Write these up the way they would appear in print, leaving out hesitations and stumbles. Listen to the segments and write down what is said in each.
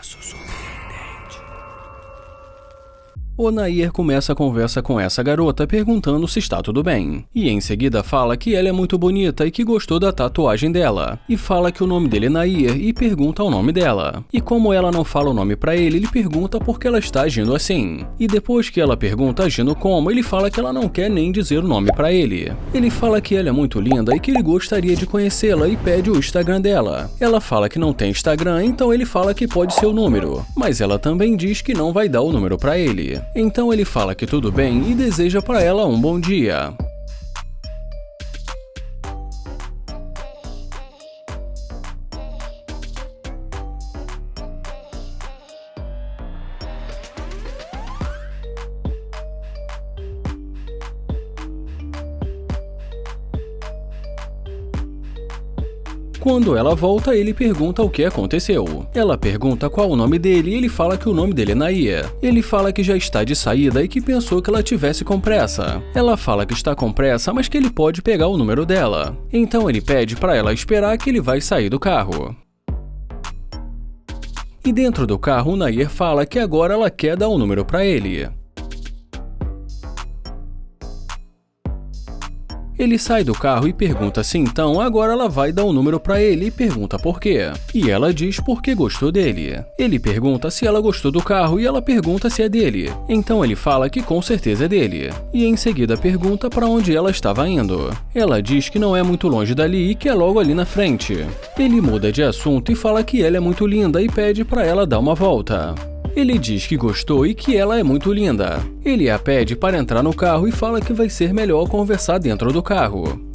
Caso surpreendente. O Nair começa a conversa com essa garota perguntando se está tudo bem. E em seguida fala que ela é muito bonita e que gostou da tatuagem dela. E fala que o nome dele é Nair e pergunta o nome dela. E como ela não fala o nome pra ele, ele pergunta por que ela está agindo assim. E depois que ela pergunta agindo como, ele fala que ela não quer nem dizer o nome pra ele. Ele fala que ela é muito linda e que ele gostaria de conhecê-la e pede o Instagram dela. Ela fala que não tem Instagram, então ele fala que pode ser o número. Mas ela também diz que não vai dar o número pra ele. Então ele fala que tudo bem e deseja para ela um bom dia. Quando ela volta, ele pergunta o que aconteceu. Ela pergunta qual o nome dele e ele fala que o nome dele é Nair. Ele fala que já está de saída e que pensou que ela tivesse com pressa. Ela fala que está com pressa, mas que ele pode pegar o número dela. Então ele pede para ela esperar que ele vai sair do carro. E dentro do carro, o Nair fala que agora ela quer dar o número para ele. Ele sai do carro e pergunta se então agora ela vai dar um número pra ele e pergunta por quê. E ela diz porque gostou dele. Ele pergunta se ela gostou do carro e ela pergunta se é dele. Então ele fala que com certeza é dele. E em seguida pergunta pra onde ela estava indo. Ela diz que não é muito longe dali e que é logo ali na frente. Ele muda de assunto e fala que ela é muito linda e pede pra ela dar uma volta. Ele diz que gostou e que ela é muito linda. Ele a pede para entrar no carro e fala que vai ser melhor conversar dentro do carro.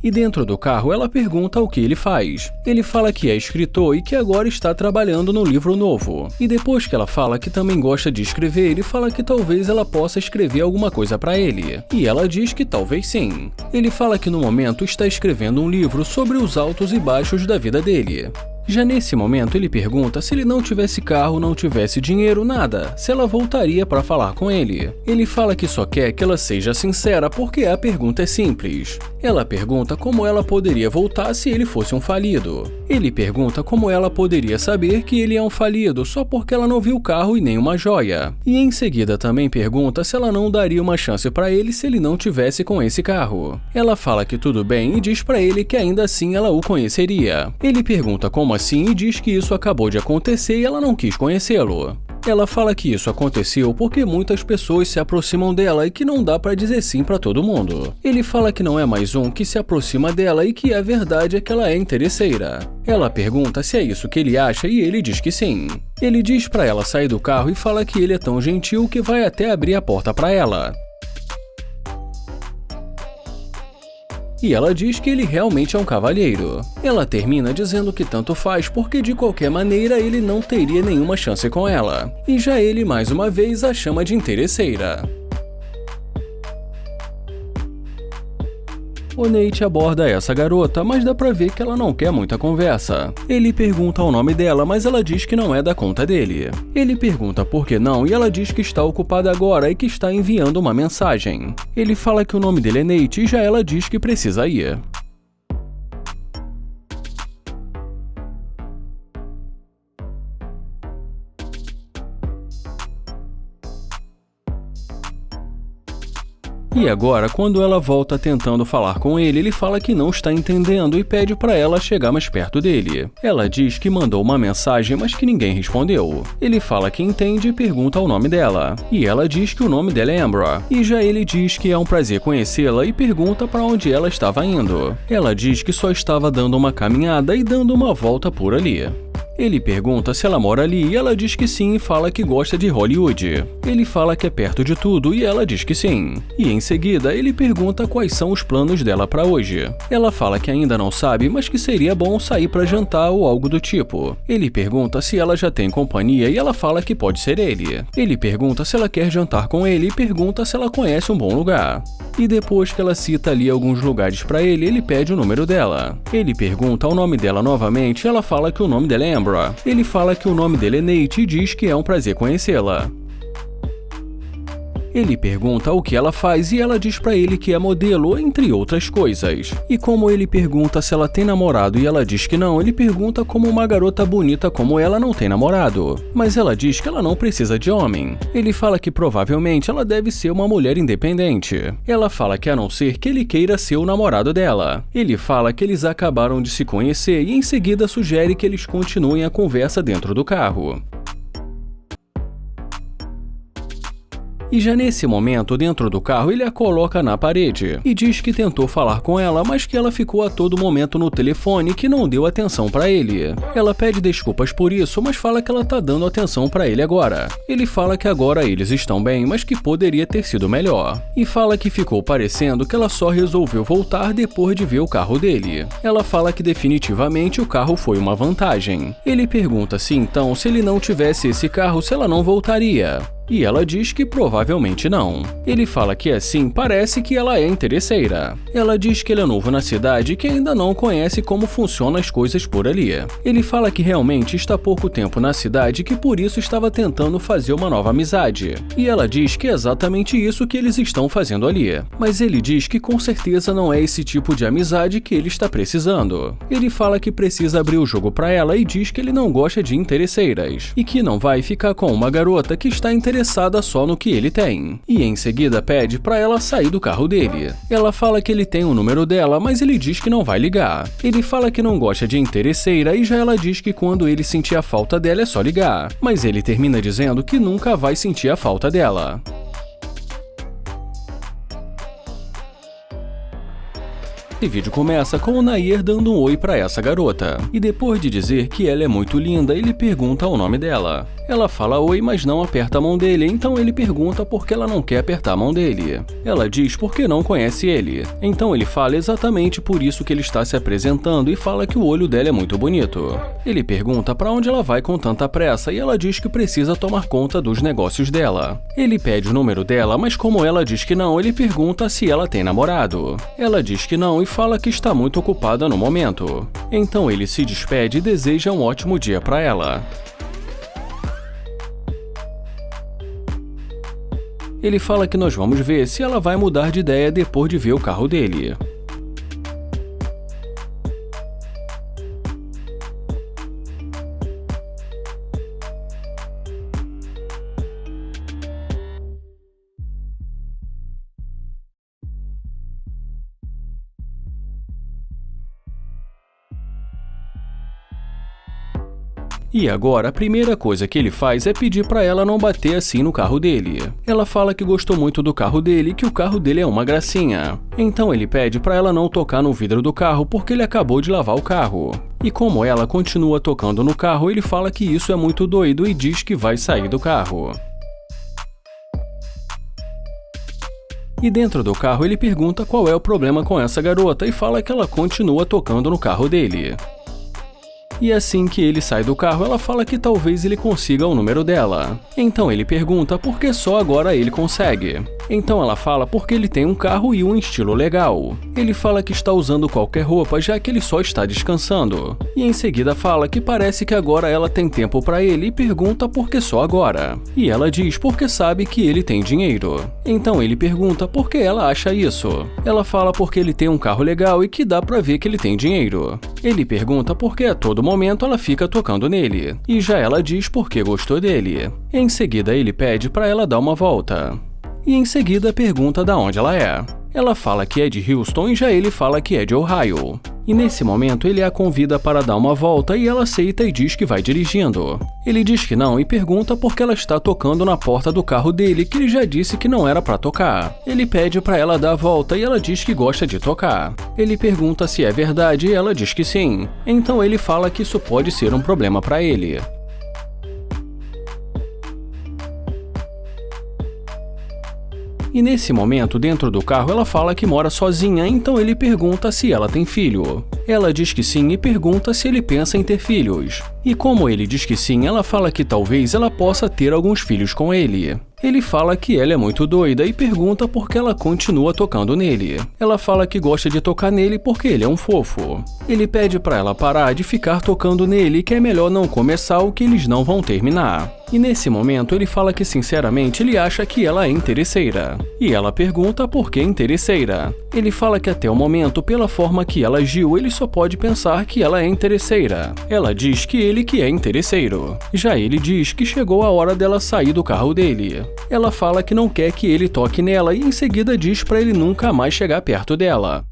E dentro do carro ela pergunta o que ele faz. Ele fala que é escritor e que agora está trabalhando no livro novo. E depois que ela fala que também gosta de escrever, ele fala que talvez ela possa escrever alguma coisa para ele. E ela diz que talvez sim. Ele fala que no momento está escrevendo um livro sobre os altos e baixos da vida dele. Já nesse momento ele pergunta se ele não tivesse carro, não tivesse dinheiro, nada, se ela voltaria para falar com ele. Ele fala que só quer que ela seja sincera porque a pergunta é simples. Ela pergunta como ela poderia voltar se ele fosse um falido. Ele pergunta como ela poderia saber que ele é um falido só porque ela não viu o carro e nem uma joia. E em seguida também pergunta se ela não daria uma chance para ele se ele não tivesse com esse carro. Ela fala que tudo bem e diz para ele que ainda assim ela o conheceria. Ele pergunta como assim e diz que isso acabou de acontecer e ela não quis conhecê-lo. Ela fala que isso aconteceu porque muitas pessoas se aproximam dela e que não dá pra dizer sim pra todo mundo. Ele fala que não é mais um que se aproxima dela e que a verdade é que ela é interesseira. Ela pergunta se é isso que ele acha e ele diz que sim. Ele diz pra ela sair do carro e fala que ele é tão gentil que vai até abrir a porta pra ela. E ela diz que ele realmente é um cavalheiro. Ela termina dizendo que tanto faz porque de qualquer maneira ele não teria nenhuma chance com ela. E já ele mais uma vez a chama de interesseira. O Nate aborda essa garota, mas dá pra ver que ela não quer muita conversa. Ele pergunta o nome dela, mas ela diz que não é da conta dele. Ele pergunta por que não e ela diz que está ocupada agora e que está enviando uma mensagem. Ele fala que o nome dele é Nate e já ela diz que precisa ir. E agora, quando ela volta tentando falar com ele, ele fala que não está entendendo e pede para ela chegar mais perto dele. Ela diz que mandou uma mensagem, mas que ninguém respondeu. Ele fala que entende e pergunta o nome dela. E ela diz que o nome dela é Ambra. E já ele diz que é um prazer conhecê-la e pergunta para onde ela estava indo. Ela diz que só estava dando uma caminhada e dando uma volta por ali. Ele pergunta se ela mora ali e ela diz que sim e fala que gosta de Hollywood. Ele fala que é perto de tudo e ela diz que sim. E em seguida ele pergunta quais são os planos dela para hoje. Ela fala que ainda não sabe, mas que seria bom sair para jantar ou algo do tipo. Ele pergunta se ela já tem companhia e ela fala que pode ser ele. Ele pergunta se ela quer jantar com ele e pergunta se ela conhece um bom lugar. E depois que ela cita ali alguns lugares para ele, ele pede o número dela. Ele pergunta o nome dela novamente e ela fala que o nome dela é Ambra. Ele fala que o nome dele é Nate e diz que é um prazer conhecê-la. Ele pergunta o que ela faz e ela diz pra ele que é modelo, entre outras coisas. E como ele pergunta se ela tem namorado e ela diz que não, ele pergunta como uma garota bonita como ela não tem namorado. Mas ela diz que ela não precisa de homem. Ele fala que provavelmente ela deve ser uma mulher independente. Ela fala que a não ser que ele queira ser o namorado dela. Ele fala que eles acabaram de se conhecer e em seguida sugere que eles continuem a conversa dentro do carro. E já nesse momento, dentro do carro, ele a coloca na parede e diz que tentou falar com ela, mas que ela ficou a todo momento no telefone e que não deu atenção pra ele. Ela pede desculpas por isso, mas fala que ela tá dando atenção pra ele agora. Ele fala que agora eles estão bem, mas que poderia ter sido melhor. E fala que ficou parecendo que ela só resolveu voltar depois de ver o carro dele. Ela fala que definitivamente o carro foi uma vantagem. Ele pergunta se então, se ele não tivesse esse carro, se ela não voltaria. E ela diz que provavelmente não. Ele fala que assim parece que ela é interesseira. Ela diz que ele é novo na cidade e que ainda não conhece como funcionam as coisas por ali. Ele fala que realmente está há pouco tempo na cidade e que por isso estava tentando fazer uma nova amizade. E ela diz que é exatamente isso que eles estão fazendo ali. Mas ele diz que com certeza não é esse tipo de amizade que ele está precisando. Ele fala que precisa abrir o jogo para ela e diz que ele não gosta de interesseiras. E que não vai ficar com uma garota que está interessada só no que ele tem. E em seguida pede pra ela sair do carro dele. Ela fala que ele tem o número dela, mas ele diz que não vai ligar. Ele fala que não gosta de interesseira e já ela diz que quando ele sentir a falta dela é só ligar. Mas ele termina dizendo que nunca vai sentir a falta dela. Esse vídeo começa com o Nair dando um oi pra essa garota. E depois de dizer que ela é muito linda, ele pergunta o nome dela. Ela fala oi, mas não aperta a mão dele, então ele pergunta por que ela não quer apertar a mão dele. Ela diz porque não conhece ele. Então ele fala exatamente por isso que ele está se apresentando e fala que o olho dela é muito bonito. Ele pergunta pra onde ela vai com tanta pressa e ela diz que precisa tomar conta dos negócios dela. Ele pede o número dela, mas como ela diz que não, ele pergunta se ela tem namorado. Ela diz que não e fala que está muito ocupada no momento. Então ele se despede e deseja um ótimo dia pra ela. Ele fala que nós vamos ver se ela vai mudar de ideia depois de ver o carro dele. E agora, a primeira coisa que ele faz é pedir pra ela não bater assim no carro dele. Ela fala que gostou muito do carro dele e que o carro dele é uma gracinha. Então ele pede pra ela não tocar no vidro do carro porque ele acabou de lavar o carro. E como ela continua tocando no carro, ele fala que isso é muito doido e diz que vai sair do carro. E dentro do carro ele pergunta qual é o problema com essa garota e fala que ela continua tocando no carro dele. E assim que ele sai do carro, ela fala que talvez ele consiga o número dela. Então ele pergunta por que só agora ele consegue. Então ela fala porque ele tem um carro e um estilo legal. Ele fala que está usando qualquer roupa já que ele só está descansando. E em seguida fala que parece que agora ela tem tempo para ele e pergunta por que só agora. E ela diz porque sabe que ele tem dinheiro. Então ele pergunta por que ela acha isso. Ela fala porque ele tem um carro legal e que dá pra ver que ele tem dinheiro. Ele pergunta por que a todo momento ela fica tocando nele. E já ela diz porque gostou dele. Em seguida ele pede pra ela dar uma volta. E em seguida pergunta da onde ela é. Ela fala que é de Houston e já ele fala que é de Ohio. E nesse momento ele a convida para dar uma volta e ela aceita e diz que vai dirigindo. Ele diz que não e pergunta por que ela está tocando na porta do carro dele, que ele já disse que não era para tocar. Ele pede para ela dar a volta e ela diz que gosta de tocar. Ele pergunta se é verdade e ela diz que sim. Então ele fala que isso pode ser um problema para ele. E nesse momento, dentro do carro, ela fala que mora sozinha, então ele pergunta se ela tem filho. Ela diz que sim e pergunta se ele pensa em ter filhos. E como ele diz que sim, ela fala que talvez ela possa ter alguns filhos com ele. Ele fala que ela é muito doida e pergunta por que ela continua tocando nele. Ela fala que gosta de tocar nele porque ele é um fofo. Ele pede pra ela parar de ficar tocando nele e que é melhor não começar o que eles não vão terminar. E nesse momento ele fala que sinceramente ele acha que ela é interesseira. E ela pergunta por que interesseira. Ele fala que até o momento, pela forma que ela agiu, ele só pode pensar que ela é interesseira. Ela diz que ele que é interesseiro. Já ele diz que chegou a hora dela sair do carro dele. Ela fala que não quer que ele toque nela e em seguida diz para ele nunca mais chegar perto dela.